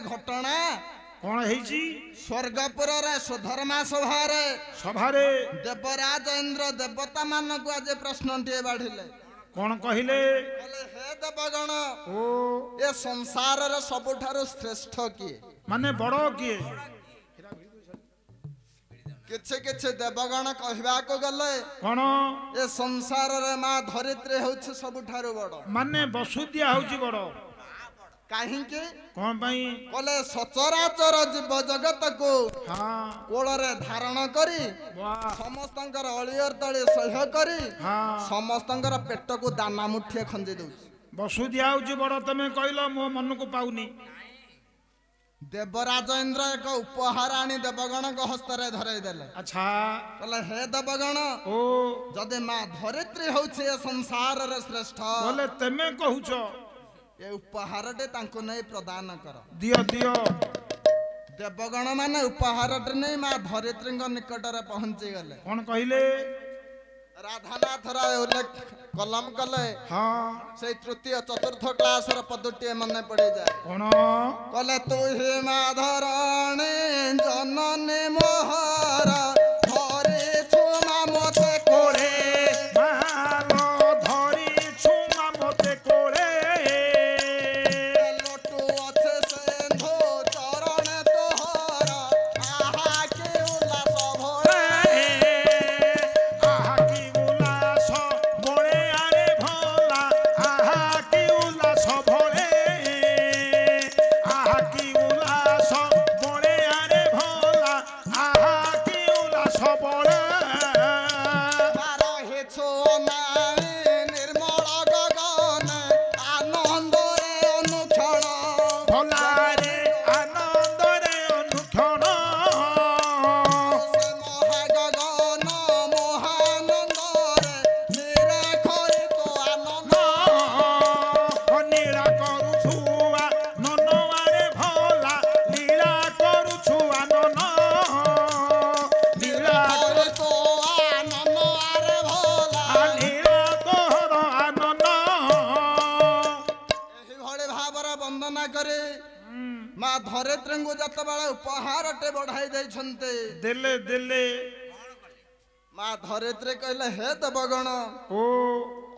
घटना कौन है स्वर्गपुर सुधर्मा सभारे देवराज इंद्र देवता मान को आज प्रश्न टे बाढ़िले कौन कहले हे देवगण ओ ये संसार रे सबुठारो श्रेष्ठ किए माने बड़ो किए किछे देवगण कहबा को गले कौन ये संसार रे मां धरित्री होछि सबुठारो बड़ माने वसुदिया होछि बड़ काहे के कौन भाई कले सचराचर जीव जगत को हाँ कोल रे धारण करी वाह समस्तंकर अलियर तळे सह्य करी हाँ समस्तंकर पेट को दाना मुठिए खंजे दउछि वसुदिया होछि बड़ तमे कहलो मो मन को पाउनी देवराज इंद्र एक उपहार आनी देवगण को हस्ତରେ धराई देले अच्छा कले हे देवगण ओ जदे मां धरित्री होछि ए संसार रे श्रेष्ठ बोले तमे कहूछ ए उपहार टे तांको नै प्रदान कर दियो दियो देवगण माने उपहार टे नै मां धरित्री निकट रे पहुंची गले कौन कहले राधानाथ राय उल्लेख कलम कले हाँ से तृतीय चतुर्थ क्लास रे पदटी मने पड़े जाए कौन कले तू हे माधराणे जननी मोहर धरे छुमा मते कोरे मालो धरी छुमा मते कोरे लोटू अच्छे सेंधो चरण तोहर आहा के उल्लास भरे आहा की उल्लास भोले आरे भोला आहा की उल्लास भोले आहा की उल्लास भोले आरे भोला आहा की उल्लास भोले रहे छो नाई निर्मल गगन आनंद रे अनुक्षण भोला रे आनंद रे अनुक्षण से महागगन महानंद रे निराखरी तो आनंद नीला करू छुआ ननवारे भोला लीला करू छुआ नन लीला निराखरी तो आनंद आरे भोला लीला तोहर आनन एही भଳି ଭାବରେ ବନ୍ଦନା କରି ମା ଧରିତ୍ରୀଙ୍କୁ ଯେତେବେଳେ ଉପହାରଟେ ବଢାଇ ଦେଇଛନ୍ତି ଦେଲେ ଦେଲେ ମା ଧରିତ୍ରୀ କହିଲେ ହେ ଦେବଗଣ ଓ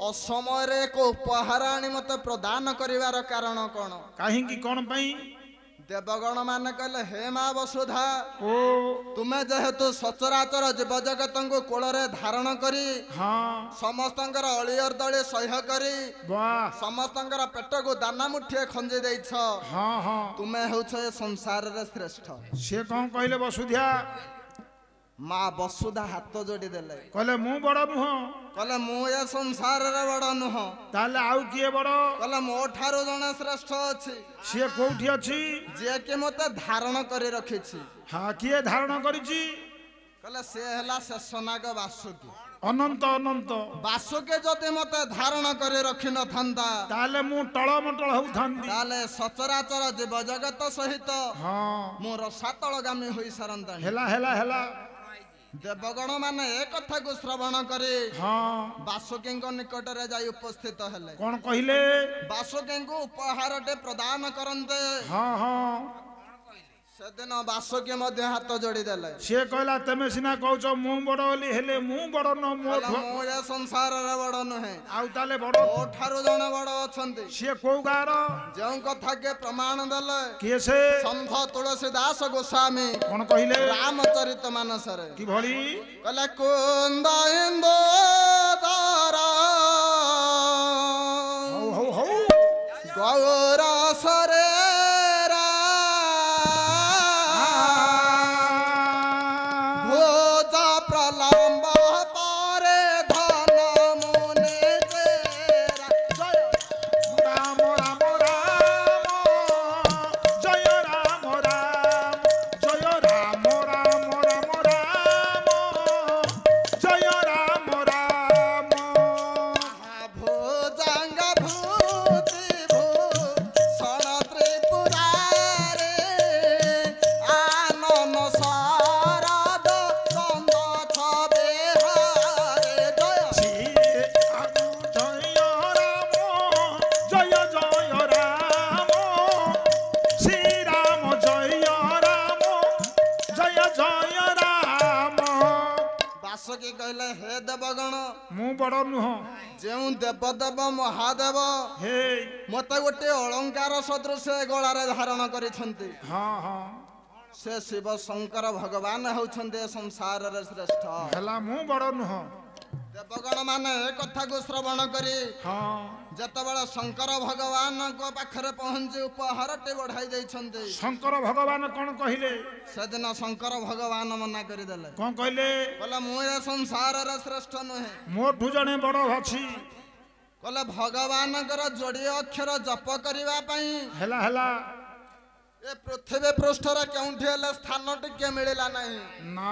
ଅସମୟରେ ଏକ ଉପହାର ଆଣି ମତେ ପ୍ରଦାନ କରିବାର କାରଣ କଣ କାହିଁକି କଣ ପାଇଁ ଦେବଗଣ ମାନେ କହିଲେ ହେ ମା ବସୁଧା ଓ ତୁମେ ଯେହେତୁ ସଚରାଚର ଜୀବ ଜଗତଙ୍କୁ କୋଳରେ ଧାରଣ କରି ହଁ ସମସ୍ତଙ୍କର ଅଳିଅର ଦଳି ସହ୍ୟ କରି ବାଃ ସମସ୍ତଙ୍କର ପେଟକୁ ଦାନା ମୁଠିଏ ଖଞ୍ଜି ଦେଇଛ ହଁ ହଁ ତୁମେ ହେଉଛ ଏ ସଂସାରରେ ଶ୍ରେଷ୍ଠ ସିଏ କଣ କହିଲେ ବସୁଧିଆ ମା ବସୁଧା ହାତ ଯୋଡ଼ି ଦେଲେ କହିଲେ ମୁଁ ବଡ ନୁହଁ କହିଲେ ମୁଁ ଏ ସଂସାରରେ ବଡ ନୁହଁ ତାହେଲେ ଆଉ କିଏ ବଡ କହିଲେ ମୋ ଠାରୁ ଜଣେ ଶ୍ରେଷ୍ଠ ଅଛି ସିଏ କୋଉଠି ଅଛି ଯିଏକି ମତେ ଧାରଣ କରି ରଖିଛି ହଁ କିଏ ଧାରଣ କରିଛି କହିଲେ ସେ ହେଲା ଶେଷନାଗ ବାସୁକି ଅନନ୍ତ ଅନନ୍ତ ବାସୁକି ଯଦି ମତେ ଧାରଣ କରି ରଖିନଥାନ୍ତା ତାହେଲେ ମୁଁ ଟଳମଟଳ ହଉଥାନ୍ତି ତାହେଲେ ସଚରାଚର ଜୀବ ଜଗତ ସହିତ ହଁ ମୁଁ ରସାତଳଗାମୀ ହୋଇ ସାରନ୍ତାଣି ହେଲା ହେଲା ହେଲା ଦେବଗଣ ମାନେ ଏ କଥାକୁ ଶ୍ରବଣ କରି ହଁ ବାସୁକୀଙ୍କ ନିକଟରେ ଯାଇ ଉପସ୍ଥିତ ହେଲେ କଣ କହିଲେ ବାସୁକୀଙ୍କୁ ଉପହାରଟେ ପ୍ରଦାନ କରନ୍ତେ ହଁ ହଁ ସେଦିନ ବାସୁକୀ ମଧ୍ୟ ହାତ ଯୋଡ଼ି ଦେଲେ ସିଏ କହିଲା ତମେ ସିନା କହୁଛ ମୁଁ ବଡ ବୋଲି ହେଲେ ମୁଁ ବଡ ନ ମୋ କହିଲା, ମୁଁ ଏ ସଂସାରରେ ବଡ ନୁହେଁ ଆଉ ତାହେଲେ ବଡ ମୋ ଠାରୁ ଜଣେ ବଡ ଅଛନ୍ତି ସିଏ କୋଉ ଗାଁର ଯେଉଁ କଥା କେ ପ୍ରମାଣ ଦେଲେ କିଏ ସେ ସନ୍ଥ ତୁଳସୀ ଦାସ ଗୋସ୍ୱାମୀ କଣ କହିଲେ ରାମଚରିତ ମାନସରେ କିଭଳି କହିଲେ କୁନ୍ଦ ଇନ୍ଦୁ ତାରା ହଉ ହଉ ହଉ ଗୌରସରେ ଭୋଜ ପ୍ରଲମ୍ବ ପରେ ଧନ ମୁନି ତେରା ରାମ ରାମ ରାମ ଜୟ ରାମ ରାମ ଜୟ ରାମ ରାମ ରାମ ରାମ ଜୟ ରାମ ରାମ ଆସକି କହିଲେ ହେ ଦେବଗଣ ମୁଁ ବଡ଼ ନୁହଁ ଯେଉଁ ଦେବଦେବ ମହାଦେବ ହେ ମତେ ଗୋଟେ ଅଳଙ୍କାର ସଦୃଶ ଗଳାରେ ଧାରଣ କରିଛନ୍ତି ହଁ ହଁ ସେ ଶିବ ଶଙ୍କର ଭଗବାନ ହେଉଛନ୍ତି ଏ ସଂସାରରେ ଶ୍ରେଷ୍ଠ ହେଲା ମୁଁ ବଡ଼ ନୁହଁ ଦେବଗଣ ମାନେ ଏ କଥାକୁ ଶ୍ରବଣ କରି ହଁ ଯେତେବେଳେ ଶଙ୍କର ଭଗବାନଙ୍କ ପାଖରେ ପହଞ୍ଚି ଉପହାରଟି ବଢାଇ ଦେଇଛନ୍ତି ଶଙ୍କର ଭଗବାନ କ'ଣ କହିଲେ ସେଦିନ ଶଙ୍କର ଭଗବାନ ମନା କରିଦେଲେ କ'ଣ କହିଲେ କହିଲେ ମୁଁ ଏ ସଂସାରରେ ଶ୍ରେଷ୍ଠ ନୁହେଁ ମୋଠୁ ଜଣେ ବଡ଼ ଅଛି କହିଲେ ଭଗବାନଙ୍କର ଯୋଡ଼ିଏ ଅକ୍ଷର ଜପ କରିବା ପାଇଁ ହେଲା ହେଲା ଏ ପୃଥିବୀ ପୃଷ୍ଠରେ କେଉଁଠି ହେଲେ ସ୍ଥାନ ଟିକେ ମିଳିଲା ନାହିଁ ନା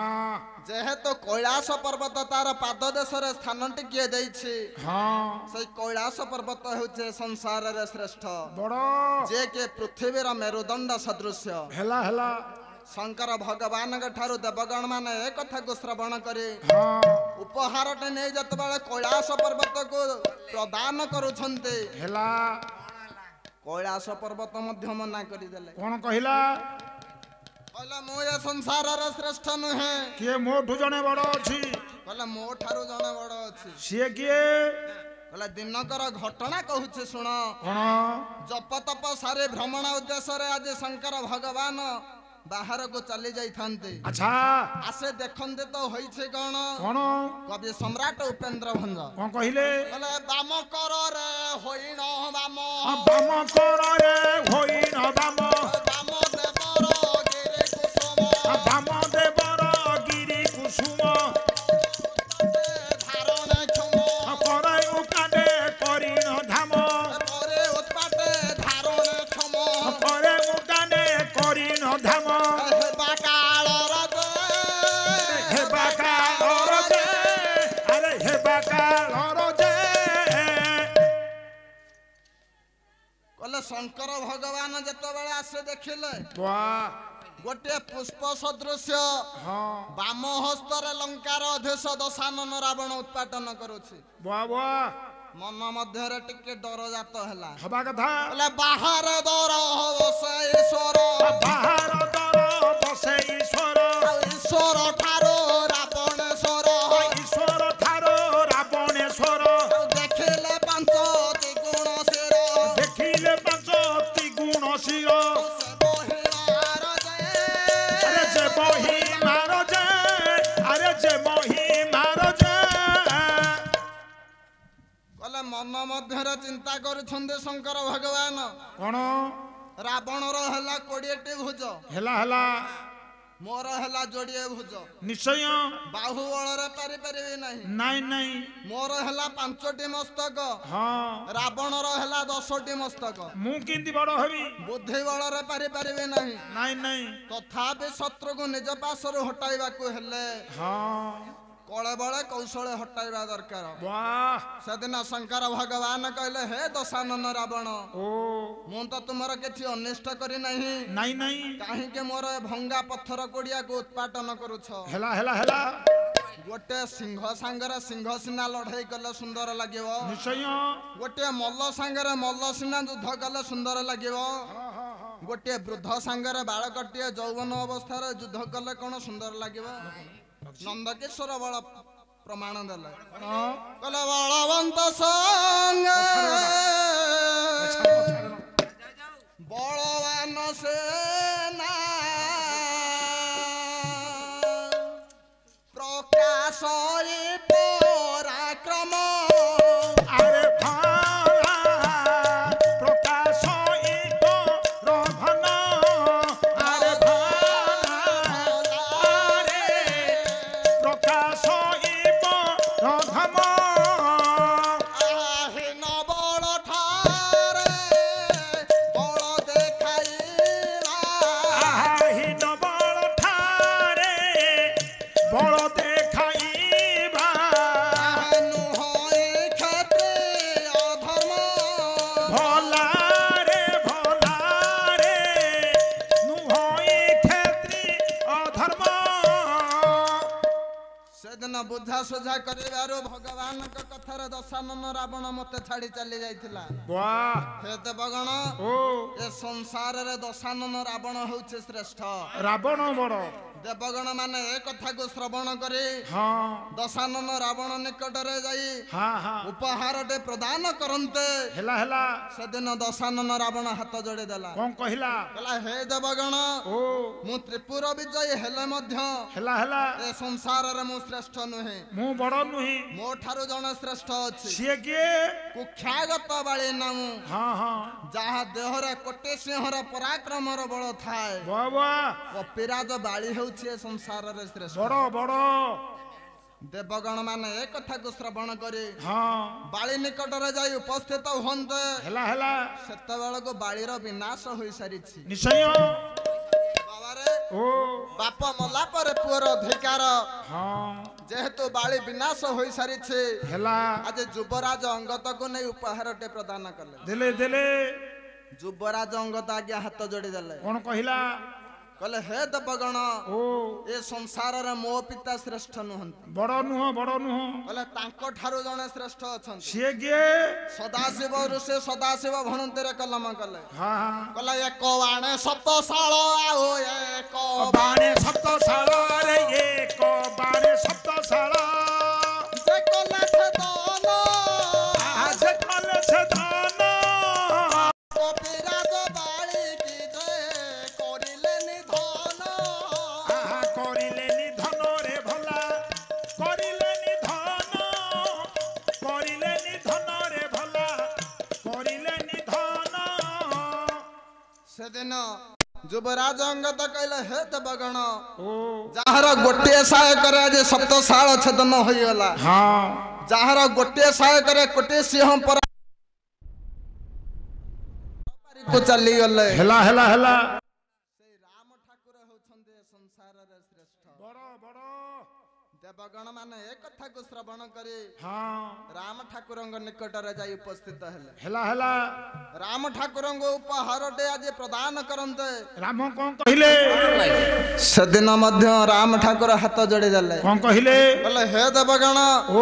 ଯେହେତୁ କୈଳାସ ପର୍ବତ ତାର ପାଦ ଦେଶରେ ସ୍ଥାନ ଟିକିଏ ଦେଇଛି ହଁ ସେଇ କୈଳାସ ପର୍ବତ ହେଉଛି ସଂସାରରେ ଶ୍ରେଷ୍ଠ ବଡ଼ ଯେ କି ପୃଥିବୀର ମେରୁଦଣ୍ଡ ସଦୃଶ୍ୟ ହେଲା ହେଲା ଶଙ୍କର ଭଗବାନଙ୍କ ଠାରୁ ଦେବଗଣ ମାନେ ଏ କଥାକୁ ଶ୍ରବଣ କରି ହଁ ଉପହାରଟେ ନେଇ ଯେତେବେଳେ କୈଳାସ ପର୍ବତକୁ ପ୍ରଦାନ କରୁଛନ୍ତି ହେଲା କୈଳାସ ପର୍ବତ ମଧ୍ୟ ମନା କରିଦେଲେ କ'ଣ କହିଲା କହିଲା ମୁଁ ଏ ସଂସାରର ଶ୍ରେଷ୍ଠ ନୁହେଁ କିଏ ମୋଠୁ ଜଣେ ବଡ଼ ଅଛି କହିଲା ମୋ ଠାରୁ ଜଣେ ବଡ ଅଛି ସିଏ କିଏ କହିଲା ଦିନକର ଘଟଣା କହୁଛି ଶୁଣ କ'ଣ ଜପ ତପ ସାରି ଭ୍ରମଣ ଉଦ୍ଦେଶ୍ୟରେ ଆଜି ଶଙ୍କର ଭଗବାନ ବାହାରକୁ ଚାଲି ଯାଇଥାନ୍ତି ଆଚ୍ଛା ଆସେ ଦେଖନ୍ତି ତ ହୋଇଛି କ'ଣ କ'ଣ କବି ସମ୍ରାଟ ଉପେନ୍ଦ୍ର ଭଞ୍ଜ କ'ଣ କହିଲେ କହିଲେ ବାମ କରରେ ହୋଇଣ ବାମ ବାମ କରରେ ହୋଇଣ ବାମ ବାମ ଦେବର ଗିରି କୁସୁମ ବାମ ଦେବର ଗିରି କୁସୁମ ଧାରଣ କ୍ଷମ କରେ ଉକାଦେ କରିଣ ଧାମ ପରେ ଉତ୍ପାଟେ ଧାରଣ କ୍ଷମ କରେ ଉକାଦେ କରିଣ ଧାମ ହେବା କାଳର ହେବା କାଳର ଯେ ଆରେ ହେବା କାଳର ଯେ କହିଲେ ଶଙ୍କର ଭଗବାନ ଯେତେବେଳେ ଆସେ ଦେଖିଲେ ବାଃ ଗୋଟିଏ ପୁଷ୍ପ ସଦୃଶ୍ୟ ହଁ ବାମ ହସ୍ତରେ ଲଙ୍କାର ଅଧୀଶ ଦଶାନନ ରାବଣ ଉତ୍ପାଟନ କରୁଛି ବାଃ ବାଃ ମନ ମଧ୍ୟରେ ଟିକେ ଡର ଜାତ ହେଲା ହବା କଥା କହିଲେ ବାହାରେ ଦର ହବ ସେ ଈଶ୍ୱର ବାହାର ଦର ବସେ ଈଶ୍ୱର ଆଉ ଈଶ୍ୱର ଠାରୁ ରାବଣେଶ୍ୱର ଈଶ୍ୱର ଠାରୁ ରାବଣେଶ୍ୱର ଆଉ ଦେଖିଲେ ପାଞ୍ଚ ଦ୍ୱିଗୁଣ ଶିର ଦେଖିଲେ ପାଞ୍ଚ ତ୍ରିଗୁଣ ଶିର ସେ ବହିଳାର ଆରେ ଯେ ବହି ମାର ଯେ ଆରେ ଯେ ବହି ମାର ଯେ କହିଲେ ମନ ମଧ୍ୟରେ ଚିନ୍ତା କରୁଛନ୍ତି ଶଙ୍କର ଭଗବାନ କ'ଣ ରାବଣର ହେଲା 20ଟି ଭୁଜ ହେଲା ହେଲା ମୋର ହେଲା ଯୋଡ଼ିଏ ଭୁଜ ନିଶ୍ଚୟ ବାହୁ ବଳରେ ପାରିପାରିବି ନାହିଁ ନାଇଁ ନାଇଁ ମୋର ହେଲା 5ଟି ମସ୍ତକ ହଁ ରାବଣର ହେଲା 10ଟି ମସ୍ତକ ମୁଁ କେମିତି ବଡ଼ ହେବି ବୁଦ୍ଧି ବଳରେ ପାରିପାରିବି ନାହିଁ ନାଇଁ ନାଇଁ ତଥାପି ଶତ୍ରୁକୁ ନିଜ ପାଶରୁ ହଟାଇବାକୁ ହେଲେ ହଁ କଳେ ବଳେ କୌଶଳେ ହଟାଇବା ଦରକାର ବାଃ ସେଦିନ ଶଙ୍କର ଭଗବାନ କହିଲେ ହେ ଦଶାନନ ରାବଣ ଓ ମୁଁ ତ ତୁମର କିଛି ଅନିଷ୍ଟ କରି ନାହିଁ ନାଇଁ ନାଇଁ କାହିଁକି ମୋର ଏ ଭଙ୍ଗା ପଥର କୋଡ଼ିଆକୁ ଉତ୍ପାଟନ କରୁଛ ହେଲା ହେଲା ହେଲା ଗୋଟେ ସିଂହ ସାଙ୍ଗରେ ସିଂହ ସିନା ଲଢେଇ କଲେ ସୁନ୍ଦର ଲାଗିବ ନିଶ୍ଚୟ ଗୋଟିଏ ମଲ୍ଲ ସାଙ୍ଗରେ ମଲ୍ଲ ସିନା ଯୁଦ୍ଧ କଲେ ସୁନ୍ଦର ଲାଗିବ ଗୋଟିଏ ବୃଦ୍ଧ ସାଙ୍ଗରେ ବାଳକଟିଏ ଯୌବନ ଅବସ୍ଥାରେ ଯୁଦ୍ଧ କଲେ କ'ଣ ସୁନ୍ଦର ଲାଗିବ ନନ୍ଦକିଶୋର ବଳ ପ୍ରମାଣ ଦେଲେ କହିଲେ ବଳବନ୍ତ ସଙ୍ଗ ବଳବାନ ସେନା ପ୍ରକାଶ ପରାକ୍ରମ ଆରେ ଭାଲା ପ୍ରକାଶ ଏକ ରଭନ ଆରେ ଭାଲା ଆରେ ପ୍ରକାଶ ଏକ ରଧମ আহিନ ବଳ ଠାରେ ବଳ ଦେଖାଇବା আহিନ ବଳ ଠାରେ ବଳ ଦେଖାଇବା ନୁହଁ କ୍ଷତ୍ରିୟ ଧର୍ମ ଭଲାରେ ନୁହଁ କ୍ଷେତ୍ରୀ ଅଧର୍ମ ସେଦିନ ବୁଝାସୁଝା କରିବାରୁ ଭଗବାନଙ୍କ କଥାରେ ଦଶାନନ ରାବଣ ମତେ ଛାଡି ଚାଲି ଯାଇଥିଲା ବାଃ ହେ ଦେବଗଣ ଓ ଏ ସଂସାରରେ ଦଶାନନ ରାବଣ ହେଉଛି ଶ୍ରେଷ୍ଠ ରାବଣ ବଡ଼ ଦେବଗଣ ମାନେ ଏ କଥାକୁ ଶ୍ରବଣ କରି ହଁ ଦଶାନନ ରାବଣ ନିକଟରେ ଯାଇ ହଁ ହଁ ଉପହାରଟେ ପ୍ରଦାନ କରନ୍ତେ ହେଲା ହେଲା ସେଦିନ ଦଶାନନ ରାବଣ ହାତ ଯୋଡ଼ି ଦେଲା କଣ କହିଲା କହିଲା ହେ ଦେବଗଣ ଓ ମୁଁ ତ୍ରିପୁର ବିଜୟୀ ହେଲେ ମଧ୍ୟ ହେଲା ହେଲା ଏ ସଂସାରରେ ମୁଁ ଶ୍ରେଷ୍ଠ ନୁହେଁ ମୁଁ ବଡ଼ ନୁହେଁ ମୋ ଠାରୁ ଜଣେ ଶ୍ରେଷ୍ଠ ଅଛି ସିଏ କିଏ କୁଖ୍ୟାଗତ ବାଳି ନାମ ହଁ ହଁ ଯାହା ଦେହରେ କୋଟେ ସିଂହର ପରାକ୍ରମର ବଳ ଥାଏ ବାବା କପିରାଜ ବାଳି ହେଉଛି ଏ ସଂସାରରେ ଶ୍ରେଷ୍ଠ ବଡ଼ ବଡ଼ ଦେବଗଣ ମାନେ ଏ କଥାକୁ ଶ୍ରବଣ କରି ହଁ ବାଳି ନିକଟରେ ଯାଇ ଉପସ୍ଥିତ ହୁଅନ୍ତେ ହେଲା ହେଲା ସେତେବେଳକୁ ବାଳିର ବିନାଶ ହୋଇସାରିଛି ନିଶ୍ଚୟ ବାବାରେ ଓ ବାପ ମଲା ପରେ ପୁଅର ଅଧିକାର ହଁ ଯେହେତୁ ବାଳି ବିନାଶ ହୋଇସାରିଛି ହେଲା ଆଜି ଯୁବରାଜ ଅଙ୍ଗଦକୁ ନେଇ ଉପହାରଟେ ପ୍ରଦାନ କଲେ ଦେଲେ ଦେଲେ ଯୁବରାଜ ଅଙ୍ଗଦ ଆଜ୍ଞା ହାତ ଯୋଡ଼ି ଦେଲେ କଣ କହିଲା କହିଲେ ହେ ଦେବଗଣ ଓ ଏ ସଂସାରରେ ମୋ ପିତା ଶ୍ରେଷ୍ଠ ନୁହନ୍ତି ବଡ଼ ନୁହଁ କହିଲେ ତାଙ୍କ ଠାରୁ ଜଣେ ଶ୍ରେଷ୍ଠ ଅଛନ୍ତି ସିଏ କିଏ ସଦାଶିବ ଋଷି ସଦାଶିବ ଭଣନ୍ତିରେ କଲମ କଲେ ହଁ ହଁ କହିଲେ ଏକ ବାଣେ ସପ୍ତଶାଳ ଆଉ ଏକ ବାଣେ ସପ୍ତଶାଳ ରେ ଏକ ବାଣେ ସପ୍ତଶାଳ ଯେ କଲେ ଛେଦନ ଆଜେ କଲେ ସେ ଧନ କପିରାଜ ବାଳି କି ଯେ କରିଲେ ନିଧନ ଆହା କରିଲେ ନିଧନ ରେ ଭଲା କରିଲେ ନିଧନ ରେ ଭଲା କରିଲେ ନିଧନ ସେଦିନ ଯୁବରାଜ ଅଙ୍ଗଦ କହିଲେ ହେ ଦେବଗଣ ଓ ଯାହାର ଗୋଟିଏ ସହାୟକରେ ଆଜି ସପ୍ତଶାଳ ଛେଦନ ହୋଇଗଲା ହଁ ଯାହାର ଗୋଟିଏ ସହାୟକରେ କୋଟିଏ ସିଂହ ପରା ଚାଲିଗଲେ ହେଲା ହେଲା ହେଲା ସେଇ ରାମ ଠାକୁର ହେଉଛନ୍ତି ଏ ସଂସାରରେ ଶ୍ରେଷ୍ଠ ବଡ଼ ବଡ଼ ଦେବଗଣ ମାନେ ଏ କଥାକୁ ଶ୍ରବଣ କରି ହଁ ରାମ ଠାକୁରଙ୍କ ନିକଟରେ ଯାଇ ଉପସ୍ଥିତ ହେଲେ ହେଲା ହେଲା ରାମ ଠାକୁରଙ୍କ ଉପହାରଟେ ଆଜି ପ୍ରଦାନ କରନ୍ତେ ରାମ କଣ କହିଲେ ସେଦିନ ମଧ୍ୟ ରାମ ଠାକୁର ହାତ ଯୋଡ଼ି ଦେଲେ କଣ କହିଲେ କହିଲେ ହେ ଦେବଗଣ ଓ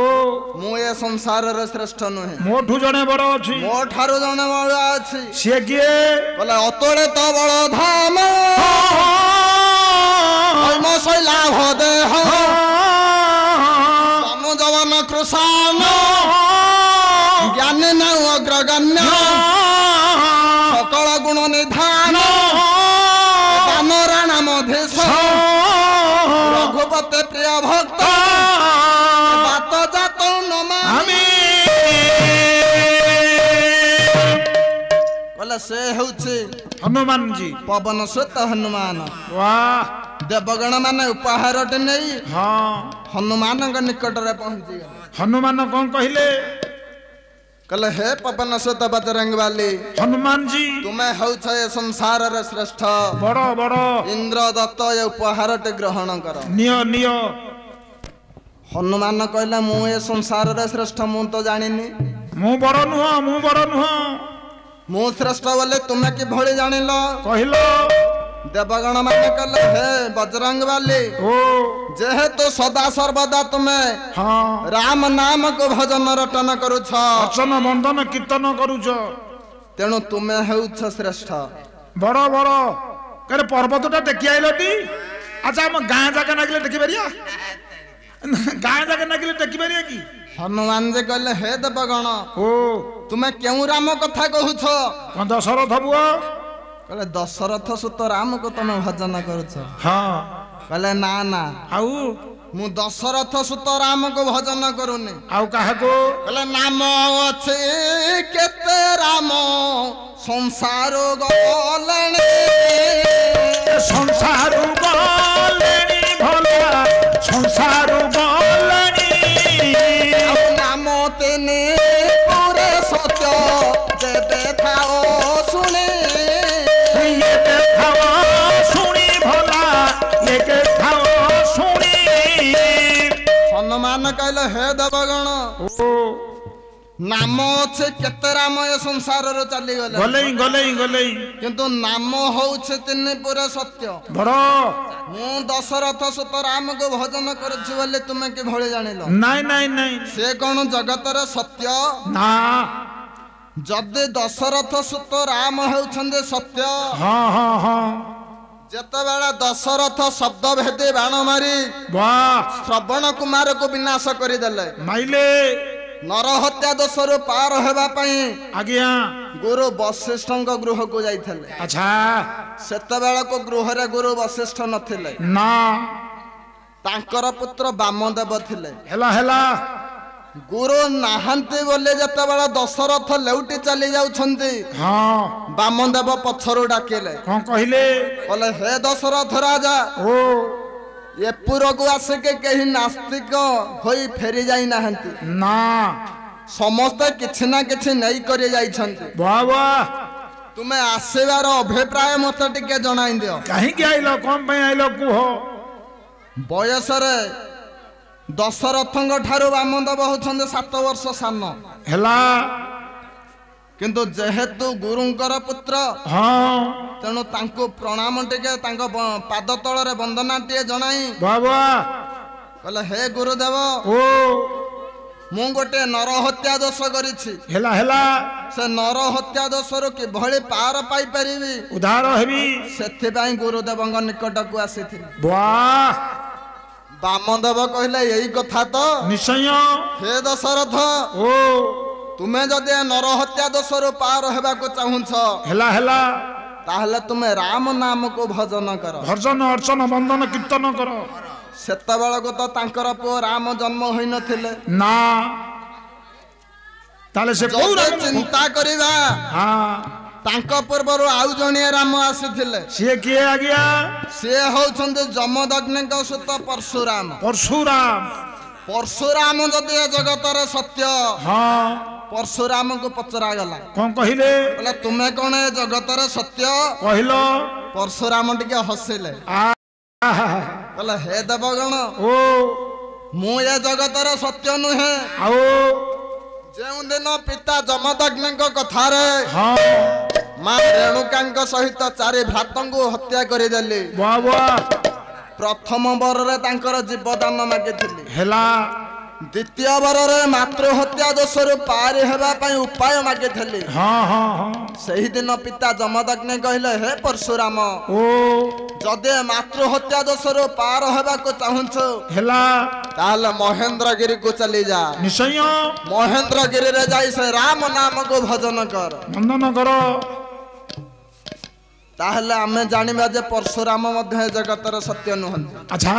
ମୁଁ ଏ ସଂସାରରେ ଶ୍ରେଷ୍ଠ ନୁହେଁ ମୋଠୁ ଜଣେ ବଡ଼ ଅଛି ମୋ ଠାରୁ ଜଣେ ବଳ ଅଛି ସିଏ କିଏ କହିଲେ ଅତୁଳିତ ବଳ ଧାମ ଶୈଲାଭ ଦେହ ଜନ କୃଷାନ ଜ୍ଞାନୀ ନାଉ ଅଗ୍ରଗଣ୍ୟ ସକଳ ଗୁଣ ନିଧାନ ଦାନରା ନାମ ଧୀଶ ରଘୁପତି ପ୍ରିୟ ଭକ୍ତ ବାତ ଜାତ ନମାମି କହିଲେ ସେ ହେଉଛି ହନୁମାନଜୀ ପବନ ସୁତ ହନୁମାନ वाह ଦେବଗଣ ମାନେ ଉପହାରଟେ ନେଇ हाँ ହନୁମାନଙ୍କ ନିକଟରେ ପହଞ୍ଚିଗଲେ हनुमान कौन कहले କହିଲେ ହେ ପବନ ସୁତ ବଜରଙ୍ଗ ବାଲି हनुमान जी ତୁମେ ହେଉଛ ଏ ସଂସାରରେ ଶ୍ରେଷ୍ଠ बड़ बड़ ଇନ୍ଦ୍ର ଦତ୍ତ ଏ ଉପହାରଟେ ଗ୍ରହଣ କର नियो नियो ହନୁମାନ କହିଲେ ମୁଁ ଏ ସଂସାରରେ ଶ୍ରେଷ୍ଠ ମୁଁ ତ ଜାଣିନି मु बड़ नुह ମୁଁ ଶ୍ରେଷ୍ଠ ବୋଲି ତୁମେ କିଭଳି ଜାଣିଲ कहलो ଦେବଗଣ ମାନେ କହିଲେ ହେ ବଜରଙ୍ଗ ବାଲି ओ ଯେହେତୁ ସଦା ସର୍ବଦା ତୁମେ हाँ ରାମ ନାମକୁ ଭଜନ ରଟନ କରୁଛ अर्चन बंदन कीर्तन करूच ତେଣୁ ତୁମେ ହେଉଛ ଶ୍ରେଷ୍ଠ बड़ बड़ करे पर्वतटा टेकी आइलटी अच्छा हम गाँ जाके नागिले टेकी पारिया गाँ जाके नागिले टेकी पारिया कि ହନୁମାନ ଯେ କହିଲେ ହେ ଦେବଗଣ ओ ତୁମେ କେଉଁ ରାମ କଥା କହୁଛ कौन दशरथ बुआ କହିଲେ ଦଶରଥ ସୁତ ରାମକୁ ତମେ ଭଜନ କରୁଛ हाँ କହିଲେ ନା ନା आउ ମୁଁ ଦଶରଥ ସୁତ ରାମକୁ ଭଜନ କରୁନି आउ काहाको କହିଲେ ନାମ ଅଛି କେତେ ରାମ ସଂସାର ଗଲେଣି संसारु गलेनी भला संसारु गलेनी ଆଉ ନାମ ତିନି ପୁରେ ସତ୍ୟ ଦେବେ ଥାଅ ଶୁଣି ये देखावा सुनी भला ये देखावा सुनी ହନୁମାନ କହିଲେ ହେ ଦେବଗଣ ओ ନାମ ଅଛି କେତେ ରାମ ଏ ସଂସାରରୁ ଚାଲିଗଲେ ଗଲେଇ କିନ୍ତୁ ନାମ ହଉଛି ତିନି ପୁରେ ସତ୍ୟ ବଡ ମୁଁ ଦଶରଥ ସୁତ ରାମକୁ ଭଜନ କରୁଛି ବୋଲି ତୁମେ କିଭଳି ଜାଣିଲ ନାଇଁ ସେ କଣ ଜଗତର ସତ୍ୟ ନା ଯଦି ଦଶରଥ ସୁତ ରାମ ହେଉଛନ୍ତି ସତ୍ୟ ହଁ ଯେତେବେଳେ ଦଶରଥ ଶବ୍ଦ ଭେଦି ବାଣ ମାରି वाह ଶ୍ରବଣ କୁମାରକୁ ବିନାଶ କରିଦେଲେ माइले ନରହତ୍ୟା ଦୋଷରୁ ପାର ହେବା ପାଇଁ आज्ञा ଗୁରୁ ବଶିଷ୍ଠଙ୍କ ଗୃହକୁ ଯାଇଥିଲେ। अच्छा ସେତେବେଳକୁ ଗୃହରେ ଗୁରୁ ବଶିଷ୍ଠ ନଥିଲେ, ना ତାଙ୍କର ପୁତ୍ର ବାମଦେବ ଥିଲେ। हेला हेला ଗୁରୁ ନାହାନ୍ତି ବୋଲି ଯେତେବେଳେ ଦଶରଥ ଲେଉଟି ଚାଲି ଯାଉଛନ୍ତି, हाँ ବାମଦେବ ପଛରୁ ଡାକିଲେ, कौन कहले କହିଲେ ହେ ଦଶରଥ ରାଜା, ओ ଏପୁରକୁ ଆସିକି କେହି ନାସ୍ତିକ ହୋଇ ଫେରି ଯାଇନାହାନ୍ତି, ना ସମସ୍ତେ କିଛି ନା କିଛି ନେଇ କରି ଯାଇଛନ୍ତି। वाह वाह ତୁମେ ଆସିବାର ଅଭିପ୍ରାୟ ମତେ ଟିକେ ଜଣାଇ ଦିଅ। कहीं के आइलो कौन पे आइलो कुहो ବୟସରେ ଦଶରଥଙ୍କ ଠାରୁ ବାମଦେବ ହଉଛନ୍ତି 7 ବର୍ଷ ସାନ, हेला କିନ୍ତୁ ଯେହେତୁ ଗୁରୁଙ୍କର ପୁତ୍ର हाँ ତେଣୁ ତାଙ୍କୁ ପ୍ରଣାମ ଟିକେ ତାଙ୍କ ପାଦ ତଳରେ ବନ୍ଦନାଟିଏ ଜଣାଇ वाह वाह କହିଲେ ହେ ଗୁରୁଦେବ, ओ ମୁଁ ଗୋଟେ ନରହତ୍ୟା ଦୋଷ କରିଛି, हेला हेला ସେ ନରହତ୍ୟା ଦୋଷରୁ କିଭଳି ପାର ପାଇପାରିବି उधार हेबी ସେଥିପାଇଁ ଗୁରୁଦେବଙ୍କ ନିକଟକୁ ଆସିଥିଲି। वाह ବାମଦେବ କହିଲେ ଏଇ କଥା ତ निश्चय ହେ ଦଶରଥ, ओ ତୁମେ ଯଦି ନରହତ୍ୟା ଦୋଷରୁ ପାର ହେବାକୁ ଚାହୁଁଛ हेला हेला ତାହେଲେ ତୁମେ ରାମ ନାମକୁ ଭଜନ କର। भर्जन अर्चन बंदन कीर्तन कर ସେତେବେଳକୁ ତ ତାଙ୍କର ପୁଅ ରାମ ଜନ୍ମ ହୋଇନଥିଲେ। ना ताले से ଯଦି कौन ଚିନ୍ତା କରିବା हाँ ତାଙ୍କ ପୂର୍ବରୁ ଆଉ ଜଣିଏ ରାମ ଆସିଥିଲେ, सी किए आ गया ସିଏ ହଉଛନ୍ତି ଯମଦଗ୍ନିଙ୍କ ସୁତ ପରଶୁରାମ। परशुराम ପରଶୁରାମ ଯଦି ଏ ଜଗତରେ ସତ୍ୟ, हाँ ପରଶୁରାମଙ୍କୁ ପଚରାଗଲା, कौन कहले କହିଲେ ତୁମେ କଣ ଏ ଜଗତରେ ସତ୍ୟ? कहलो ପରଶୁରାମ ଟିକେ ହସିଲେ, आ କହିଲେ ହେ ଦେବଗଣ, ओ ମୁଁ ଏ ଜଗତର ସତ୍ୟ ନୁହେଁ। आओ ଯେଉଁଦିନ ପିତା ଯମଦଗ୍ନିଙ୍କ କଥାରେ हाँ ମା ରେଣୁକାଙ୍କ ସହିତ 4 ଭ୍ରାତଙ୍କୁ ହତ୍ୟା କରିଦେଲି, वाह वाह ପ୍ରଥମ ବରରେ ତାଙ୍କର ଜୀବଦାନ ମାଗିଥିଲି, हेला ଦ୍ୱିତୀୟ ବରରେ ମାତୃ ହତ୍ୟା ଦୋଷରୁ ପାରି ହେବା ପାଇଁ ଉପାୟ ମାଗିଥିଲି। हाँ हाँ हाँ ସେହିଦିନ ପିତା ଯମଦଗ୍ନି କହିଲେ ହେ ପରଶୁରାମ, ओ ଯଦି ମାତୃ ହତ୍ୟା ଦୋଷରୁ ପାର ହେବାକୁ ଚାହୁଁଛୁ हेला ତାହେଲେ ମହେନ୍ଦ୍ରଗିରିକୁ ଚାଲିଯା, निश्चय ମହେନ୍ଦ୍ରଗିରିରେ ଯାଇ ସେ ରାମ ନାମକୁ ଭଜନ କର। बंदन कर ତାହେଲେ ଆମେ ଜାଣିବା ଯେ ପରଶୁରାମ ମଧ୍ୟ ଏ ଜଗତର ସତ୍ୟ ନୁହନ୍ତି। अच्छा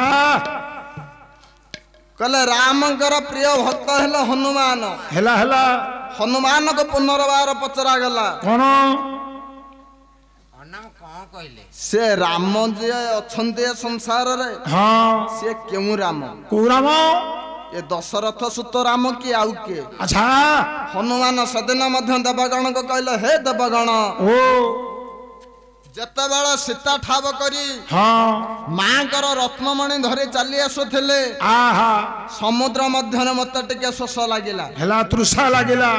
କହିଲେ ରାମଙ୍କର ପ୍ରିୟ ଭକ୍ତ ହେଲେ ହନୁମାନ। हेला हेला ହନୁମାନଙ୍କୁ ପୁନର୍ବାର ପଚରାଗଲା, कौन ସେ ରାମ ଯିଏ ଅଛନ୍ତି ଏ ସଂସାରରେ हाँ ସିଏ କେଉଁ ରାମ? कुराम ଏ ଦଶରଥ ସୁତ ରାମ କି ଆଉ କିଏ? अच्छा ହନୁମାନ ସେଦିନ ମଧ୍ୟ ଦେବଗଣଙ୍କୁ କହିଲେ ହେ ଦେବଗଣ, ओ ଯେତେବେଳେ ସୀତା ଠାବ କରି हाँ ମାଙ୍କର ରତ୍ନମଣି ଧରି ଚାଲି ଆସୁଥିଲେ, आहा ସମୁଦ୍ର ମଧ୍ୟରେ ମତେ ଟିକେ ଶୋଷ ଲାଗିଲା, हेला तृषा लागिला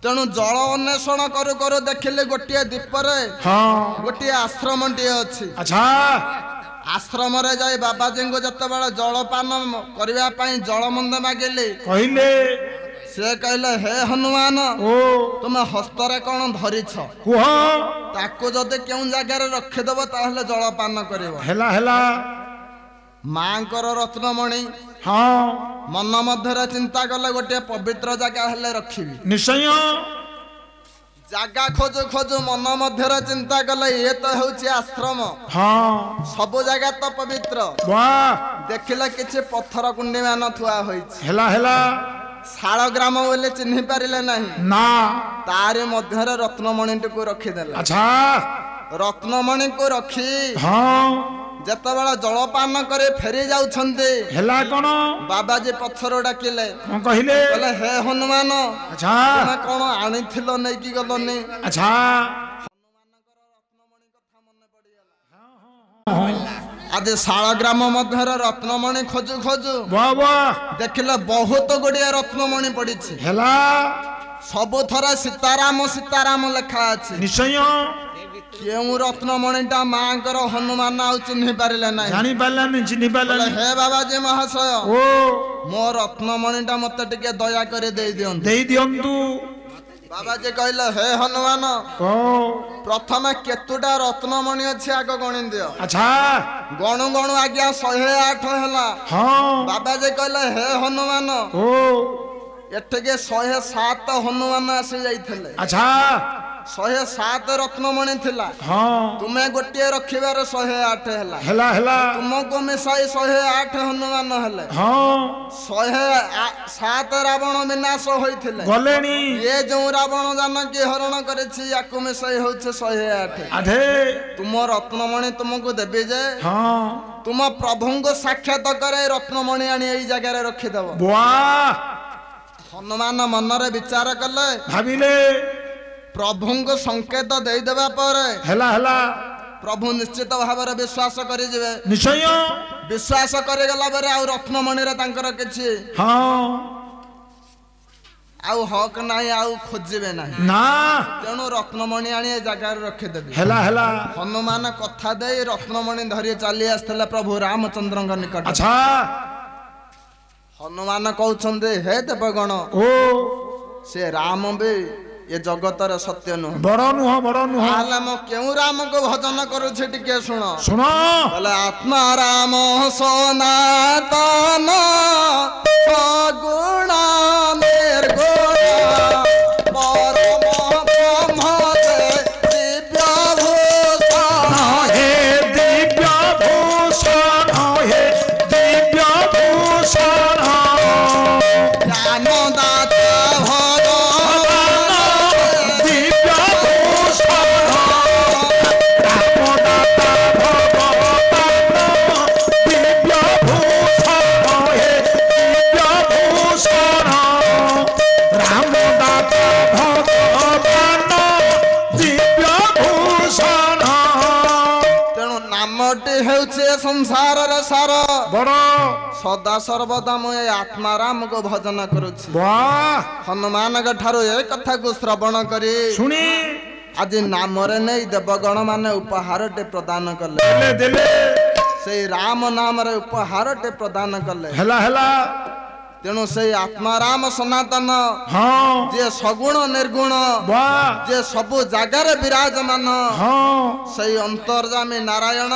ତେଣୁ ଜଳ ଅନ୍ୱେଷଣ କରୁ କରୁ ଦେଖିଲି ଗୋଟିଏ ଦ୍ୱୀପରେ हाँ ଗୋଟିଏ ଆଶ୍ରମଟିଏ ଅଛି। अच्छा ଆଶ୍ରମରେ ଯାଇ ବାବାଜୀଙ୍କୁ ଯେତେବେଳେ ଜଳପାନ କରିବା ପାଇଁ ଜଳ ମନ୍ଦ ମାଗିଲି, कहले ସେ କହିଲେ ହେ ହନୁମାନ, ओ ତୁମେ ହସ୍ତରେ କଣ ଧରିଛ? कुह ତାକୁ ଯଦି କେଉଁ ଜାଗାରେ ରଖିଦେବ ତାହେଲେ ଜଳପାନ କରିବ। हेला हेला ମାଙ୍କର ରତ୍ନମଣି हाँ ମନ ମଧ୍ୟରେ ଚିନ୍ତା କଲେ ଗୋଟିଏ ପବିତ୍ର ଜାଗା ହେଲେ ରଖିବି। निश्चय ଜାଗା ଖୋଜୁ ଖୋଜୁ ମନ ମଧ୍ୟରେ ଚିନ୍ତା କଲେ ଇଏ ତ ହେଉଛି ଆଶ୍ରମ, हाँ ସବୁ ଜାଗା ତ ପବିତ୍ର। वाह ଦେଖିଲେ କିଛି ପଥର କୁଣ୍ଡି ମାନ ଥୁଆ ହୋଇଛି, हेला हेला ଶାଳ ଗ୍ରାମ ବୋଲି ଚିହ୍ନି ପାରିଲେ ନାହିଁ। ना ତାରି ମଧ୍ୟରେ ରତ୍ନମଣିଟିକୁ ରଖିଦେଲେ। अच्छा ରତ୍ନମଣିକୁ ରଖି हाँ ଯେତେବେଳେ ଜଳପାନ କରି ଫେରି ଯାଉଛନ୍ତି, हेला कौन ବାବାଜୀ ପଛରୁ ଡାକିଲେ, कौन कहले କହିଲେ ହେ ହନୁମାନ, अच्छा ତୁମେ କଣ ଆଣିଥିଲ ନେଇକି ଗଲନି? अच्छा ଆଜି ଶାଳ ଗ୍ରାମ ମଧ୍ୟରେ ରତ୍ନମଣି ଖୋଜୁ ଖୋଜୁ वाह वाह ଦେଖିଲେ ବହୁତ ଗୁଡ଼ିଏ ରତ୍ନମଣି ପଡିଛି, हेला ସବୁଥରେ ସୀତାରାମ ସୀତାରାମ ଲେଖା ଅଛି। निश्चय କେଉଁ ରତ୍ନମଣିଟା ମାଙ୍କର ହନୁମାନ ଆଉ ଚିହ୍ନି ପାରିଲେ ନାହିଁ। जानी पालानी चिन्ही କହିଲେ, पालानी ହେ ବାବାଜୀ ମହାଶୟ, ओ ମୋ ରତ୍ନମଣିଟା ମତେ ଟିକେ ଦୟା କରି ଦେଇ ଦିଅନ୍ତୁ। देई दियंतु ବାବାଜୀ କହିଲେ ହେ ହନୁମାନ ଓ ପ୍ରଥମେ କେତୁଟା ରତ୍ନମଣି ଅଛି ଆଗ ଗଣି ଦିଅ। ଆଚ୍ଛା ଗଣୁ ଗଣୁ ଆଜ୍ଞା 108 ହେଲା। ହଁ ବାବାଜୀ କହିଲେ ହେ ହନୁମାନ ଓ ଏଠିକି 107 ହନୁମାନ ଆସି ଯାଇଥିଲେ। ଆଚ୍ଛା 107 ରତ୍ନମଣି ଥିଲା। ହଁ ତୁମେ ଗୋଟିଏ ରଖିବାର 108 ହେଲା। ହେଲା ହେଲା ତୁମକୁ ମିଶାଇ 108 ହନୁମାନ ହେଲେ। ହଁ 107 ରାବଣ ବିନାଶ ହୋଇଥିଲେ। ଗଲେଣି ଇଏ ଯୋଉ ରାବଣ ଜାନକୀ ହରଣ କରିଛି ୟାକୁ ମିଶାଇ ହଉଛି 108। ଆଧେ ତୁମ ରତ୍ନମଣି ତୁମକୁ ଦେବି ଯେ ହଁ ତୁମ ପ୍ରଭୁଙ୍କୁ ସାକ୍ଷାତ करे ରତ୍ନମଣି ଆଣି ଏଇ ଜାଗାରେ ରଖିଦେବ। ବୁଆ ହନୁମାନ ମନରେ ବିଚାର କଲେ ଭାବିଲେ ପ୍ରଭୁଙ୍କୁ ସଂକେତ ଦେଇଦେବା ପରେ ହେଲା ହେଲା ପ୍ରଭୁ ନିଶ୍ଚିତ ଭାବରେ ବିଶ୍ୱାସ କରିଯିବେ। ନିଶ୍ଚୟ ବିଶ୍ୱାସ କରିଗଲା ପରେ ଆଉ ରତ୍ନମଣିରେ ତାଙ୍କର କିଛି ହଁ ଆଉ ହକ୍ ନାହିଁ, ଆଉ ଖୋଜିବେ ନାହିଁ। ନା ତେଣୁ ରତ୍ନମଣି ଆଣି ଏ ଜାଗାରେ ରଖିଦେବେ। ହେଲା ହେଲା ହନୁମାନ କଥା ଦେଇ ରତ୍ନମଣି ଧରି ଚାଲି ଆସିଥିଲେ ପ୍ରଭୁ ରାମଚନ୍ଦ୍ରଙ୍କ ନିକଟ। ଆଚ୍ଛା ହନୁମାନ କହୁଛନ୍ତି ହେ ଦେବଗଣ ଓ ସେ ରାମ ବି ଏ ଜଗତର ସତ୍ୟ ନୁହଁ। ବଡ ନୁହଁ ତାହେଲେ ମୁଁ କେଉଁ ରାମକୁ ଭଜନ କରୁଛି ଟିକେ ଶୁଣ। ଶୁଣ ବୋଲେ ଆତ୍ମା ରାମ ସନାତନ ସଗୁଣ ନିର୍ଗୁଣ ପରମ ବ୍ରହ୍ମ ଦିବ୍ୟ ଭୂଷଣ हे दिव्य भूषण हे दिव्य भूषण জ্ঞানদাতা ভগবান दिव्य भूषण रामदाता भगवान दिव्य भूषण हे दिव्य भूषण रामदाता भगवान दिव्य भूषण ତେଣୁ ନାମଟି ହେଉଛି ଏ ସଂସାରର ସାର। ବଡ ସଦା ସର୍ବଦା ମୁଁ ଏ ଆତ୍ମାରାମକୁ ଭଜନ କରୁଛି। ବାଃ ହନୁମାନଙ୍କ ଠାରୁ ଏ କଥାକୁ ଶ୍ରବଣ କରି ଶୁଣି ଆଜି ନାମରେ ନେଇ ଦେବଗଣ ମାନେ ଉପହାରଟେ ପ୍ରଦାନ କଲେ। ଦେଲେ ଦେଲେ ସେଇ ରାମ ନାମରେ ଉପହାରଟେ ପ୍ରଦାନ କଲେ। ହେଲା ହେଲା ତେଣୁ ସେଇ ଆତ୍ମାରାମ ସନାତନ ହଁ ଯିଏ ସଗୁଣ ନିର୍ଗୁଣ ବାଃ ଯିଏ ସବୁ ଜାଗାରେ ବିରାଜମାନ ହଁ ସେଇ ଅନ୍ତର୍ଯାମୀ ନାରାୟଣ